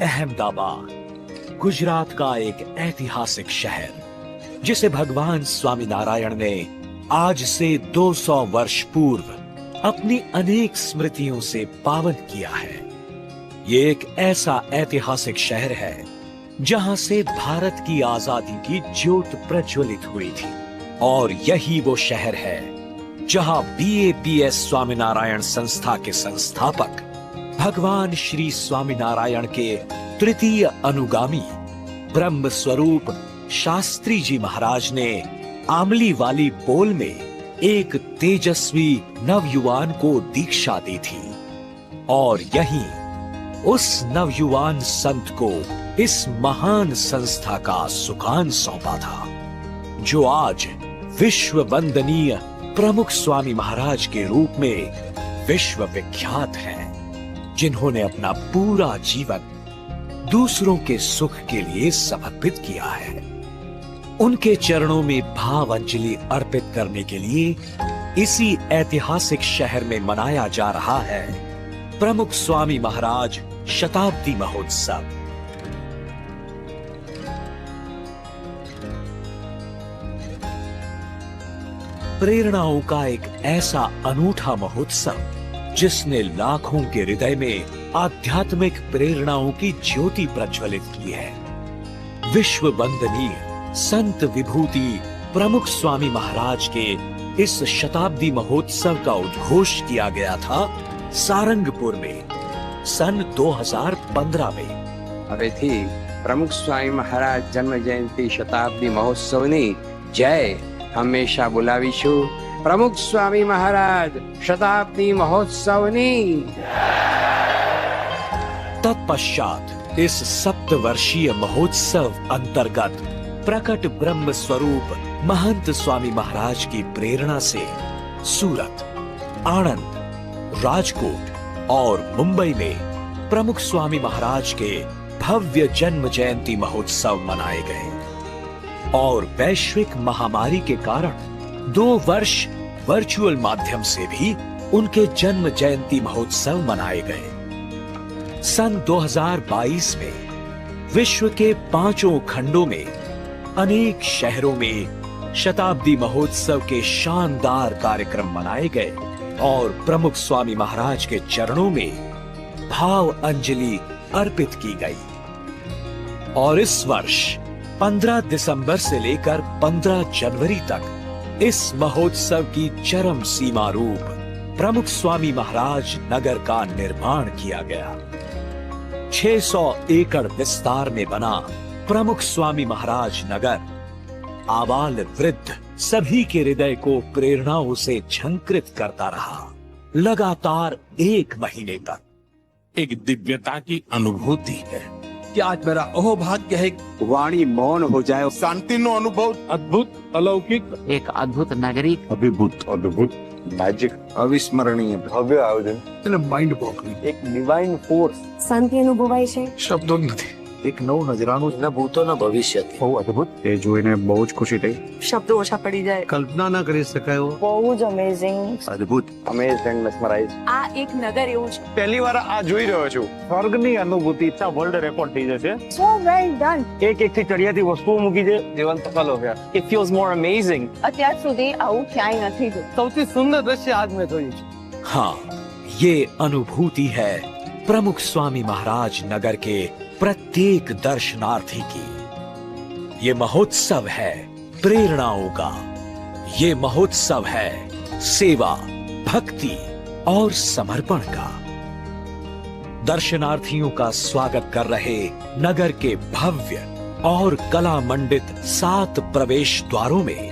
अहमदाबाद गुजरात का एक ऐतिहासिक शहर, जिसे भगवान स्वामीनारायण ने आज से 200 वर्ष पूर्व अपनी अनेक स्मृतियों से पावन किया है। ये एक ऐसा ऐतिहासिक शहर है जहां से भारत की आजादी की ज्योत प्रज्वलित हुई थी, और यही वो शहर है जहां BAPS स्वामीनारायण संस्था के संस्थापक भगवान श्री स्वामीनारायण के तृतीय अनुगामी ब्रह्म स्वरूप शास्त्री जी महाराज ने आमली वाली बोल में एक तेजस्वी नवयुवान को दीक्षा दी थी, और यहीं उस नवयुवान संत को इस महान संस्था का सुकान सौंपा था, जो आज विश्व वंदनीय प्रमुख स्वामी महाराज के रूप में विश्व विख्यात हैं, जिन्होंने अपना पूरा जीवन दूसरों के सुख के लिए समर्पित किया है। उनके चरणों में भाव अंजलि अर्पित करने के लिए इसी ऐतिहासिक शहर में मनाया जा रहा है प्रमुख स्वामी महाराज शताब्दी महोत्सव। प्रेरणाओं का एक ऐसा अनूठा महोत्सव जिसने लाखों के हृदय में आध्यात्मिक प्रेरणाओं की ज्योति प्रज्वलित की है। विश्व वंदनीय संत विभूति प्रमुख स्वामी महाराज के इस शताब्दी महोत्सव का उद्घोष किया गया था सारंगपुर में सन 2015 में। हवेથી प्रमुख स्वामी महाराज जन्म जयंती शताब्दी महोत्सवની जय हमेशा बोलावीशु। प्रमुख स्वामी महाराज शताब्दी महोत्सवની। तत्पश्चात इस सप्तवर्षीय महोत्सव अंतर्गत प्रकट ब्रह्म स्वरूप महंत स्वामी महाराज की प्रेरणा से सूरत, आणंद, राजकोट और मुंबई में प्रमुख स्वामी महाराज के भव्य जन्म जयंती महोत्सव मनाए गए, और वैश्विक महामारी के कारण 2 वर्ष वर्चुअल माध्यम से भी उनके जन्म जयंती महोत्सव मनाए गए। सन 2022 में विश्व के 5 खंडों में अनेक शहरों में शताब्दी महोत्सव के शानदार कार्यक्रम मनाए गए, और प्रमुख स्वामी महाराज के चरणों में भाव अंजलि अर्पित की गई। और इस वर्ष 15 दिसंबर से लेकर 15 जनवरी तक इस महोत्सव की चरम सीमा रूप प्रमुख स्वामी महाराज नगर का निर्माण किया गया। 600 एकड़ विस्तार में बना प्रमुख स्वामी महाराज नगर आबाल वृद्ध सभी के हृदय को प्रेरणाओं से झंकृत करता रहा, लगातार 1 महीने तक। एक दिव्यता की अनुभूति है कि आज मेरा अहोभाग्य है वाणी मौन हो जाए। शांति नो अनुभव अद्भुत, अलौकिक, एक अद्भुत नगरी, अद्भुत मैजिक, अविस्मरणीय, भव्य आयोजन, माइंड ब्लोइंग, एक डिवाइन फोर्स, શાંતિ અનુભવાય છે। શબ્દો નથી। એક નવું નજરાનું ન ભૂતો ન ભવિષ્ય। બહુ અદ્ભુત। એ જોઈને બહુ જ ખુશી થઈ। શબ્દો ઓછા પડી જાય। કલ્પના ન કરી શકાય એવો બહુ જ અમેઝિંગ। અદ્ભુત, અમેઝ એન્ડ મેસ્મરાઇઝ। આ એક નગર એવું છે। પહેલી વાર આ જોઈ રહ્યો છું। સ્વર્ગની અનુભૂતિ વર્લ્ડ રેકોર્ડ થઈ જશે। સો વેલ ડન। એક થી ચડિયાતી વસ્તુઓ મૂકી છે, જીવંત પલો છે। It feels more amazing. અત્યાર સુધી આવું ક્યાંય નથી જોયું। સૌથી સુંદર દ્રશ્ય આજ મેં જોયું છે। हाँ, ये अनुभूति है प्रमुख स्वामी महाराज नगर के प्रत्येक दर्शनार्थी की। ये महोत्सव है प्रेरणाओं का, ये महोत्सव है सेवा, भक्ति और समर्पण का। दर्शनार्थियों का स्वागत कर रहे नगर के भव्य और कला मंडित 7 प्रवेश द्वारों में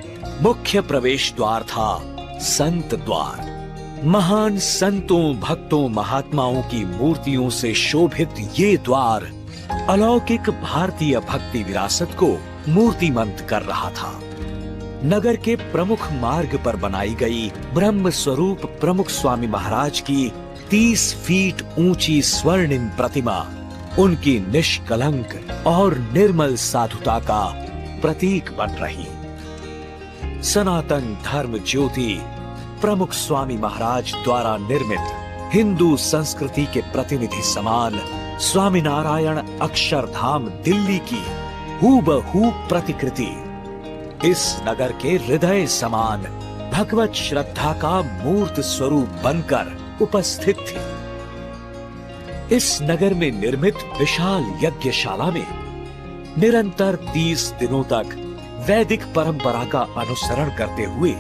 मुख्य प्रवेश द्वार था संत द्वार। महान संतों, भक्तों, महात्माओं की मूर्तियों से शोभित ये द्वार अलौकिक भारतीय भक्ति विरासत को मूर्तिमंत कर रहा था। नगर के प्रमुख मार्ग पर बनाई गई ब्रह्म स्वरूप प्रमुख स्वामी महाराज की 30 फीट ऊंची स्वर्णिम प्रतिमा उनकी निष्कलंक और निर्मल साधुता का प्रतीक बन रही। सनातन धर्म ज्योति प्रमुख स्वामी महाराज द्वारा निर्मित हिंदू संस्कृति के प्रतिनिधि समान स्वामीनारायण अक्षरधाम दिल्ली की हूबहू प्रतिकृति इस नगर के हृदय समान भगवत श्रद्धा का मूर्त स्वरूप बनकर उपस्थित थी। इस नगर में निर्मित विशाल यज्ञशाला में निरंतर 30 दिनों तक वैदिक परंपरा का अनुसरण करते हुए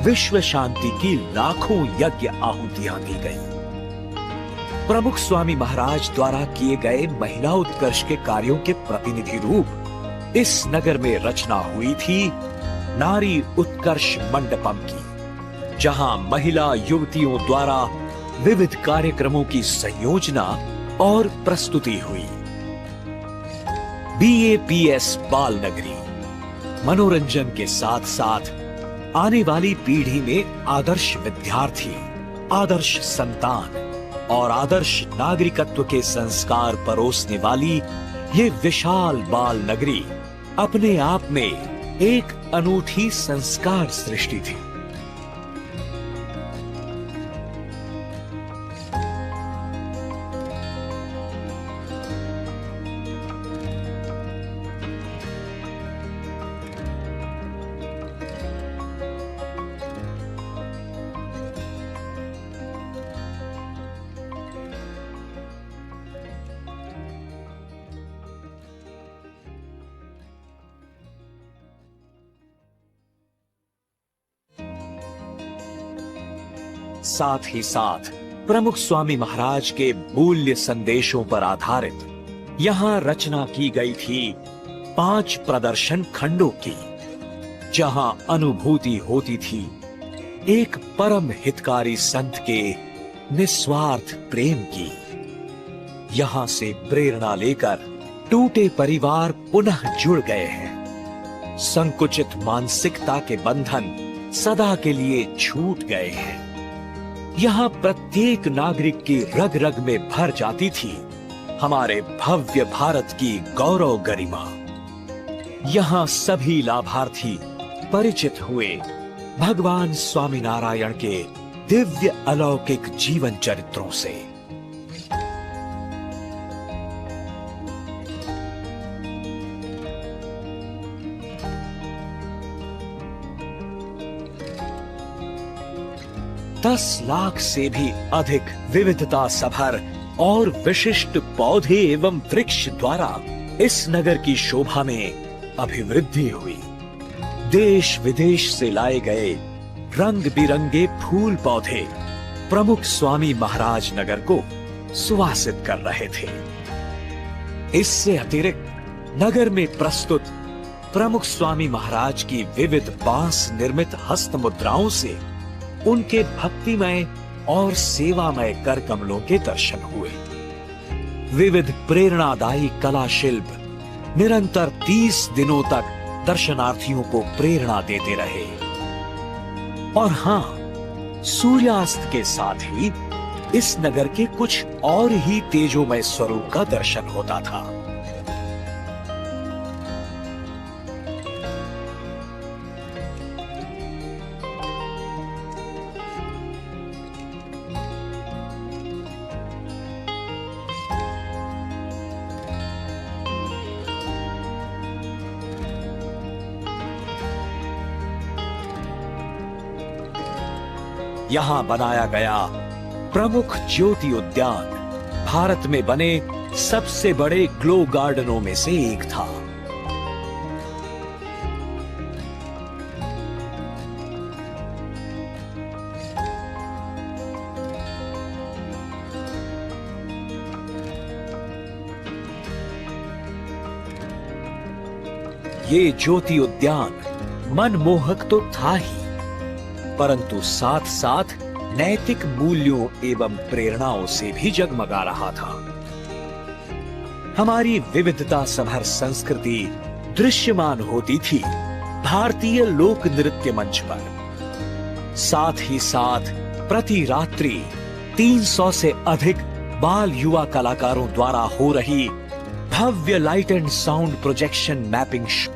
विश्व शांति की लाखों यज्ञ आहुतियां दी गई। प्रमुख स्वामी महाराज द्वारा किए गए महिला उत्कर्ष के कार्यों के प्रतिनिधि रूप इस नगर में रचना हुई थी नारी उत्कर्ष मंडपम की, जहां महिला युवतियों द्वारा विविध कार्यक्रमों की संयोजना और प्रस्तुति हुई। BAPS बाल नगरी मनोरंजन के साथ साथ आने वाली पीढ़ी में आदर्श विद्यार्थी, आदर्श संतान और आदर्श नागरिकत्व के संस्कार परोसने वाली ये विशाल बाल नगरी अपने आप में एक अनूठी संस्कार सृष्टि थी। साथ ही साथ प्रमुख स्वामी महाराज के मूल्य संदेशों पर आधारित यहां रचना की गई थी 5 प्रदर्शन खंडों की, जहां अनुभूति होती थी एक परम हितकारी संत के निस्वार्थ प्रेम की। यहां से प्रेरणा लेकर टूटे परिवार पुनः जुड़ गए हैं। संकुचित मानसिकता के बंधन सदा के लिए छूट गए हैं। यहां प्रत्येक नागरिक की रग रग में भर जाती थी हमारे भव्य भारत की गौरव गरिमा। यहां सभी लाभार्थी परिचित हुए भगवान स्वामीनारायण के दिव्य अलौकिक जीवन चरित्रों से। दस लाख से भी अधिक विविधता सभर और विशिष्ट पौधे एवं वृक्ष द्वारा इस नगर की शोभा में अभिवृद्धि हुई। देश विदेश से लाए गए रंग बिरंगे फूल पौधे प्रमुख स्वामी महाराज नगर को सुवासित कर रहे थे। इससे अतिरिक्त नगर में प्रस्तुत प्रमुख स्वामी महाराज की विविध बांस निर्मित हस्त मुद्राओं से उनके भक्तिमय और सेवामय कर कमलों के दर्शन हुए। विविध प्रेरणादायी कला शिल्प निरंतर 30 दिनों तक दर्शनार्थियों को प्रेरणा देते रहे। और हां, सूर्यास्त के साथ ही इस नगर के कुछ और ही तेजोमय स्वरूप का दर्शन होता था। यहां बनाया गया प्रमुख ज्योति उद्यान भारत में बने सबसे बड़े ग्लो गार्डनों में से एक था। ये ज्योति उद्यान मनमोहक तो था ही, परंतु साथ साथ नैतिक मूल्यों एवं प्रेरणाओं से भी जगमगा रहा था। हमारी विविधता सभर संस्कृति दृश्यमान होती थी भारतीय लोक नृत्य मंच पर। साथ ही साथ प्रति रात्रि 300 से अधिक बाल युवा कलाकारों द्वारा हो रही भव्य light and sound projection mapping show